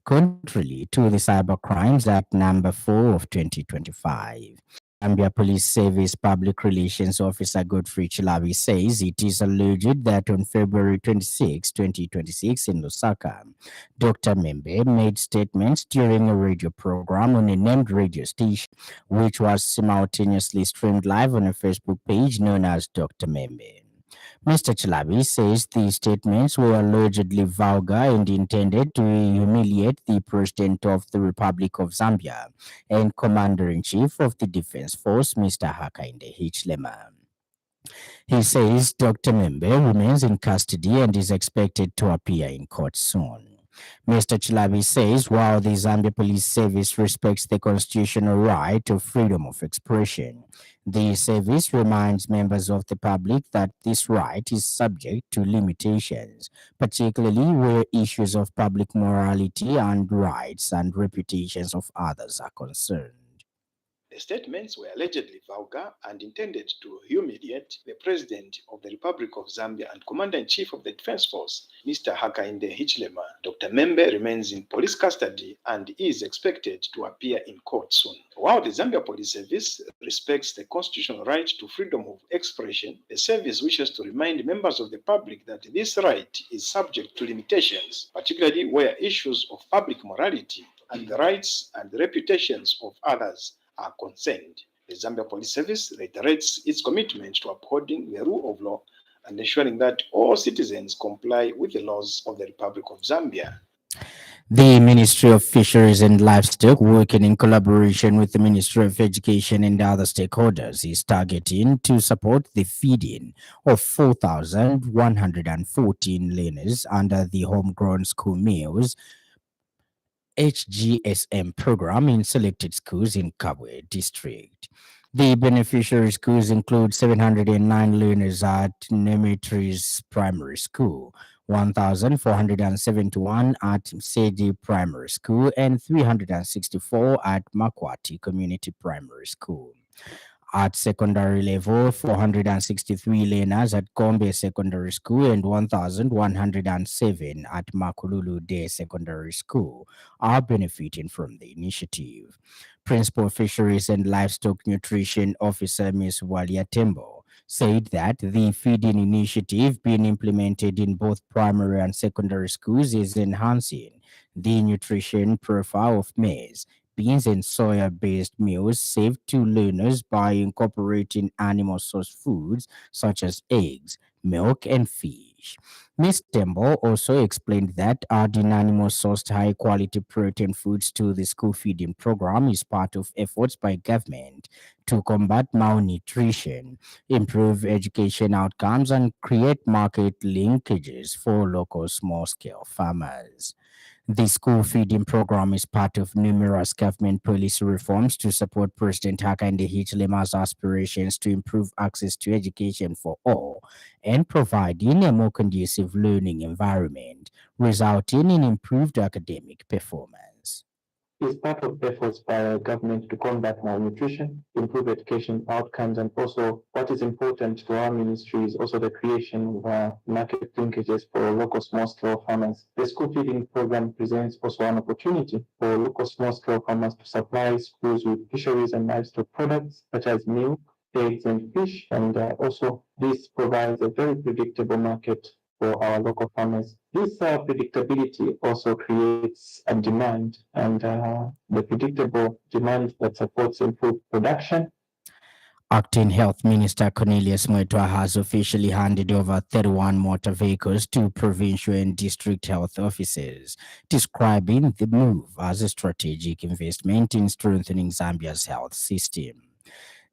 contrary to the Cyber Crimes Act number 4 of 2025. Zambia Police Service Public Relations Officer Godfrey Chilabi says it is alleged that on February 26, 2026 in Lusaka, Dr. Membe made statements during a radio program on a named radio station, which was simultaneously streamed live on a Facebook page known as Dr. Membe. Mr. Chilabi says the statements were allegedly vulgar and intended to humiliate the President of the Republic of Zambia and Commander-in-Chief of the Defense Force, Mr. Hakainde Hichilema. He says Dr. Membe remains in custody and is expected to appear in court soon. Mr. Chilabi says while the Zambia Police Service respects the constitutional right to freedom of expression, the service reminds members of the public that this right is subject to limitations, particularly where issues of public morality and rights and reputations of others are concerned. The statements were allegedly vulgar and intended to humiliate the President of the Republic of Zambia and Commander-in-Chief of the Defense Force, Mr. Hakainde Hichilema. Dr. Membe remains in police custody and is expected to appear in court soon. While the Zambia Police Service respects the constitutional right to freedom of expression, the service wishes to remind members of the public that this right is subject to limitations, particularly where issues of public morality and the rights and reputations of others are concerned. The Zambia Police Service reiterates its commitment to upholding the rule of law and ensuring that all citizens comply with the laws of the Republic of Zambia. The Ministry of Fisheries and Livestock, working in collaboration with the Ministry of Education and other stakeholders, is targeting to support the feeding of 4,114 learners under the Homegrown School Meals HGSM program in selected schools in Kabwe district. The beneficiary schools include 709 learners at Nemetris Primary School, 1,471 at Sedi Primary School, and 364 at Makwati Community Primary School. At secondary level, 463 learners at Gombe Secondary School and 1,107 at Makululu Day Secondary School are benefiting from the initiative. Principal Fisheries and Livestock Nutrition Officer Ms. Walia Tembo said that the feeding initiative being implemented in both primary and secondary schools is enhancing the nutrition profile of maize, beans, and soya-based meals served to learners by incorporating animal source foods such as eggs, milk, and fish. Ms. Tembo also explained that adding animal-sourced high-quality protein foods to the school feeding program is part of efforts by government to combat malnutrition, improve education outcomes, and create market linkages for local small-scale farmers. The school feeding program is part of numerous government policy reforms to support President Hakainde Hichilema's aspirations to improve access to education for all and providing a more conducive learning environment, resulting in improved academic performance. Is part of efforts by our government to combat malnutrition, improve education outcomes, and also what is important to our ministry is also the creation of market linkages for local small-scale farmers. The school feeding program presents also an opportunity for local small-scale farmers to supply schools with fisheries and livestock products such as milk, eggs, and fish, and also this provides a very predictable market for our local farmers. This predictability also creates a demand, and the predictable demand that supports improved production. Acting Health Minister Cornelius Mwetwa has officially handed over 31 motor vehicles to provincial and district health officers, describing the move as a strategic investment in strengthening Zambia's health system.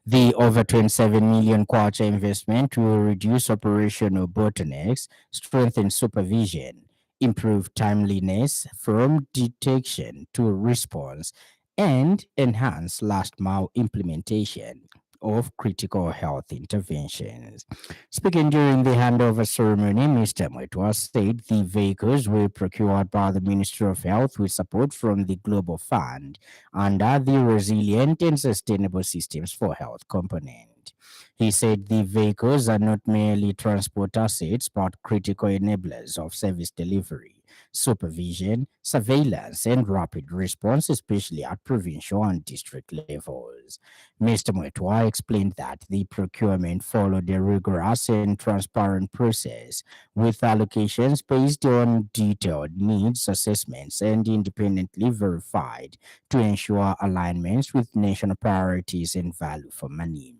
The over 27 million kwacha investment will reduce operational bottlenecks, strengthen supervision, improve timeliness from detection to response, and enhance last mile implementation of critical health interventions. Speaking during the handover ceremony, Mr. Mwetwa said the vehicles were procured by the Ministry of Health with support from the Global Fund under the Resilient and Sustainable Systems for Health component. He said the vehicles are not merely transport assets but critical enablers of service delivery, supervision, surveillance, and rapid response, especially at provincial and district levels. Mr. Mwetwa explained that the procurement followed a rigorous and transparent process with allocations based on detailed needs assessments and independently verified to ensure alignments with national priorities and value for money.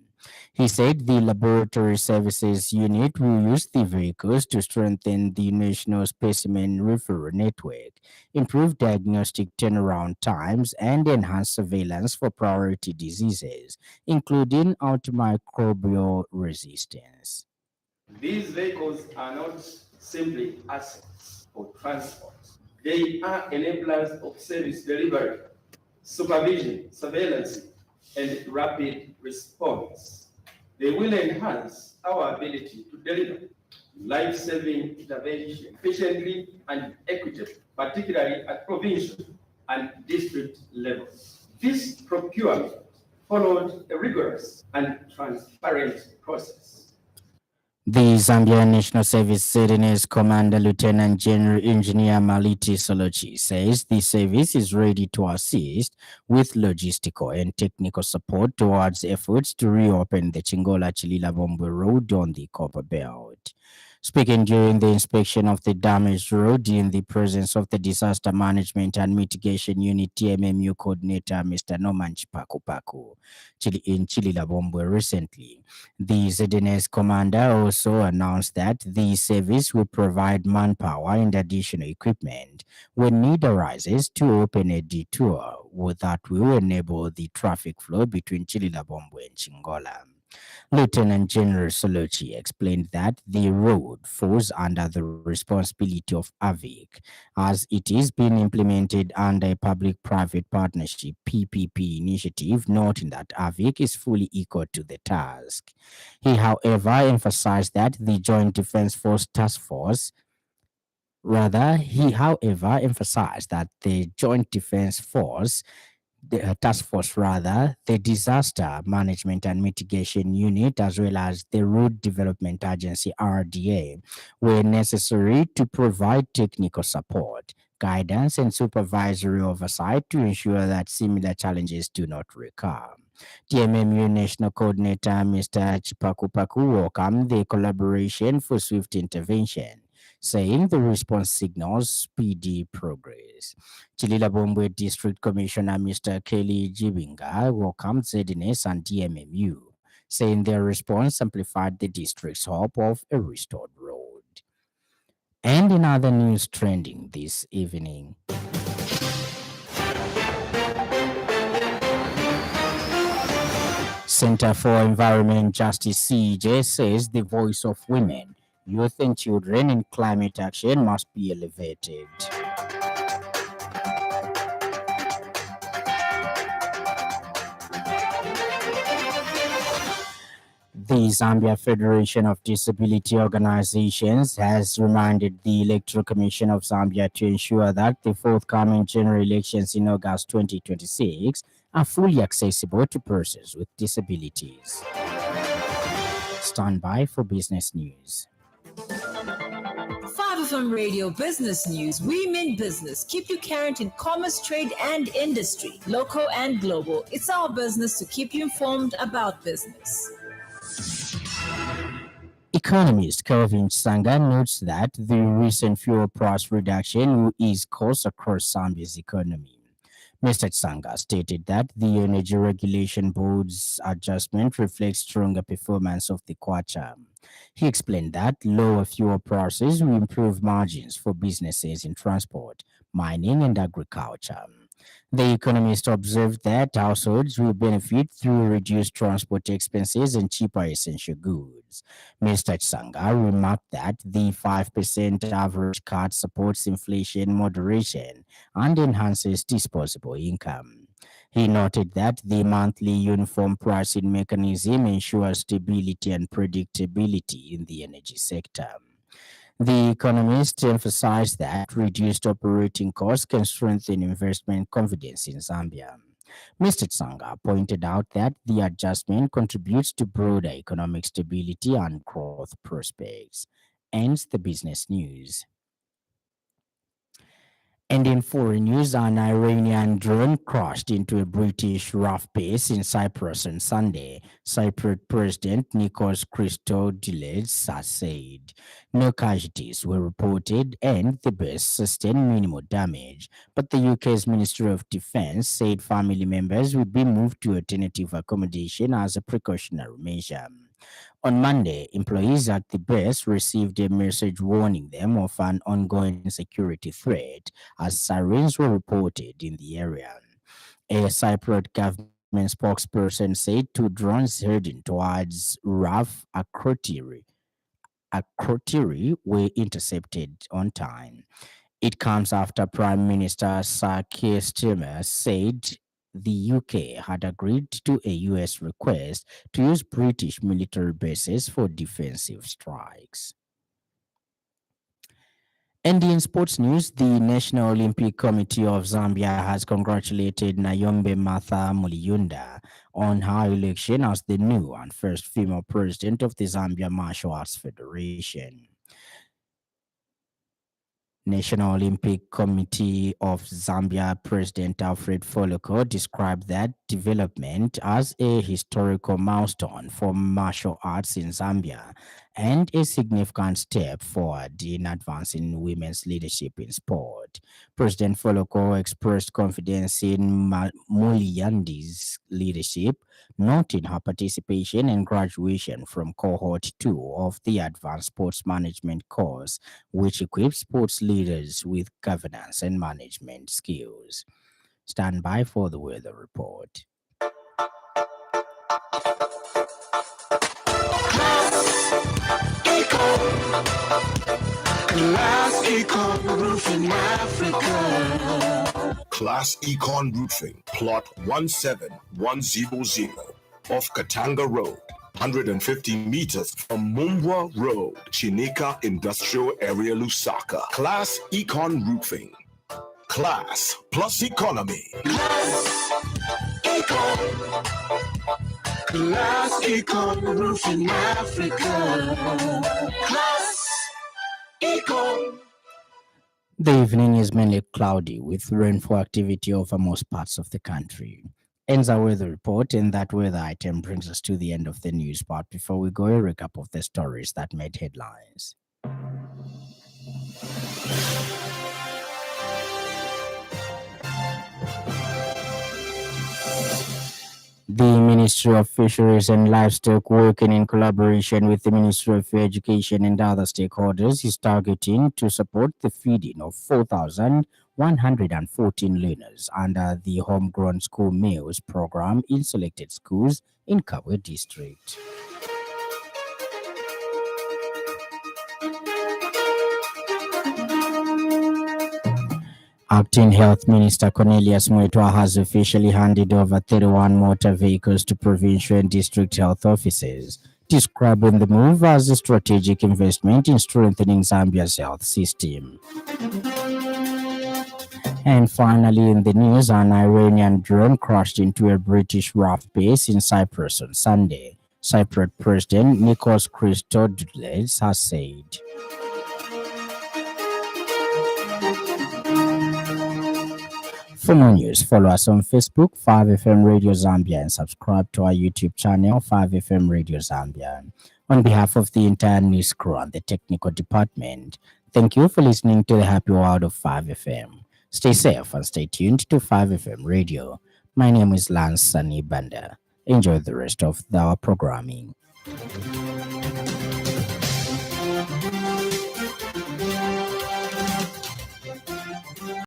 He said the laboratory services unit will use the vehicles to strengthen the national specimen referral network, improve diagnostic turnaround times, and enhance surveillance for priority diseases, including antimicrobial resistance. These vehicles are not simply assets for transport. They are enablers of service delivery, supervision, surveillance, and rapid response. They will enhance our ability to deliver life-saving intervention efficiently and equitably, particularly at provincial and district levels. This procurement followed a rigorous and transparent process. The Zambia National Service Readiness Commander Lieutenant General Engineer Maliti Solochi says the service is ready to assist with logistical and technical support towards efforts to reopen the Chingola Chilila Bombo Road on the Copper Belt. Speaking during the inspection of the damaged road in the presence of the Disaster Management and Mitigation Unit TMMU coordinator Mr. Norman Chipakupaku in Chilila recently, the ZNS commander also announced that the service will provide manpower and additional equipment when need arises to open a detour that will enable the traffic flow between Chililabombo and Chingola. Lieutenant General Solochi explained that the road falls under the responsibility of AVIC as it is being implemented under a public-private partnership PPP initiative, noting that AVIC is fully equal to the task. He, however, emphasized that the Joint Defense Force Task Force he emphasized that the Joint Defense Force the task force rather, the Disaster Management and Mitigation Unit, as well as the Road Development Agency RDA, were necessary to provide technical support, guidance, and supervisory oversight to ensure that similar challenges do not recur. TMMU National Coordinator Mr. Chipakupaku welcomed the collaboration for swift intervention, saying the response signals speedy progress. Chilila District Commissioner Mr. Kelly Jibinga welcomed ZNS and DMMU, saying their response amplified the district's hope of a restored road. And in other news trending this evening, Center for Environment Justice CEJ says the voice of women, youth and children in climate action must be elevated. The Zambia Federation of Disability Organizations has reminded the Electoral Commission of Zambia to ensure that the forthcoming general elections in August 2026 are fully accessible to persons with disabilities. Stand by for business news. 5FM Radio Business News. We mean business. Keep you current in commerce, trade, and industry, local and global. It's our business to keep you informed about business. Economist Kelvin Sanga notes that the recent fuel price reduction will ease costs across Zambia's economy. Mr. Tsanga stated that the Energy Regulation Board's adjustment reflects stronger performance of the kwacha. He explained that lower fuel prices will improve margins for businesses in transport, mining, and agriculture. The economist observed that households will benefit through reduced transport expenses and cheaper essential goods. Mr. Tsanga remarked that the 5% average cut supports inflation moderation and enhances disposable income. He noted that the monthly uniform pricing mechanism ensures stability and predictability in the energy sector. The economist emphasized that reduced operating costs can strengthen investment confidence in Zambia. Mr. Tsanga pointed out that the adjustment contributes to broader economic stability and growth prospects. Ends the business news. And in foreign news, an Iranian drone crashed into a British RAF base in Cyprus on Sunday. Cyprus President Nikos Christodoulis has said no casualties were reported and the base sustained minimal damage. But the UK's Ministry of Defence said family members would be moved to alternative accommodation as a precautionary measure. On Monday, employees at the base received a message warning them of an ongoing security threat as sirens were reported in the area. A Cypriot government spokesperson said two drones heading towards Raf Akrotiri were intercepted on time. It comes after Prime Minister Sir Keir Starmer said the UK had agreed to a US request to use British military bases for defensive strikes. And in sports news, the National Olympic Committee of Zambia has congratulated Nayombe Martha Muliyunda on her election as the new and first female president of the Zambia Martial Arts Federation. National Olympic Committee of Zambia President Alfred Foloko described that development as a historical milestone for martial arts in Zambia and a significant step forward in advancing women's leadership in sport. President Foloko expressed confidence in Muliyundi's leadership, noting her participation and graduation from cohort 2 of the Advanced Sports Management course, which equips sports leaders with governance and management skills. Stand by for the weather report. Class Econ Roofing Africa. Class Econ Roofing, plot 17100 off Katanga Road, 150 meters from Mumbwa Road, Chinika Industrial Area, Lusaka. Class Econ Roofing. Class plus economy. Class Econ. Class Econ Roofing Africa. Class Econ. The evening is mainly cloudy with rainfall activity over most parts of the country. Ends our weather report, and that weather item brings us to the end of the news part. Before we go, a recap of the stories that made headlines. The Ministry of Fisheries and Livestock, working in collaboration with the Ministry of Education and other stakeholders, is targeting to support the feeding of 4,114 learners under the Homegrown School Meals program in selected schools in Kabwe District. Acting Health Minister Cornelius Mwetwa has officially handed over 31 motor vehicles to provincial and district health offices, describing the move as a strategic investment in strengthening Zambia's health system. And finally, in the news, an Iranian drone crashed into a British RAF base in Cyprus on Sunday. Cyprus President Nikos Christodoulis has said. For more news, follow us on Facebook, 5FM Radio Zambia, and subscribe to our YouTube channel, 5FM Radio Zambia. On behalf of the entire news crew and the technical department, thank you for listening to the happy world of 5FM. Stay safe and stay tuned to 5FM Radio. My name is Lance Sannie. Enjoy the rest of our programming.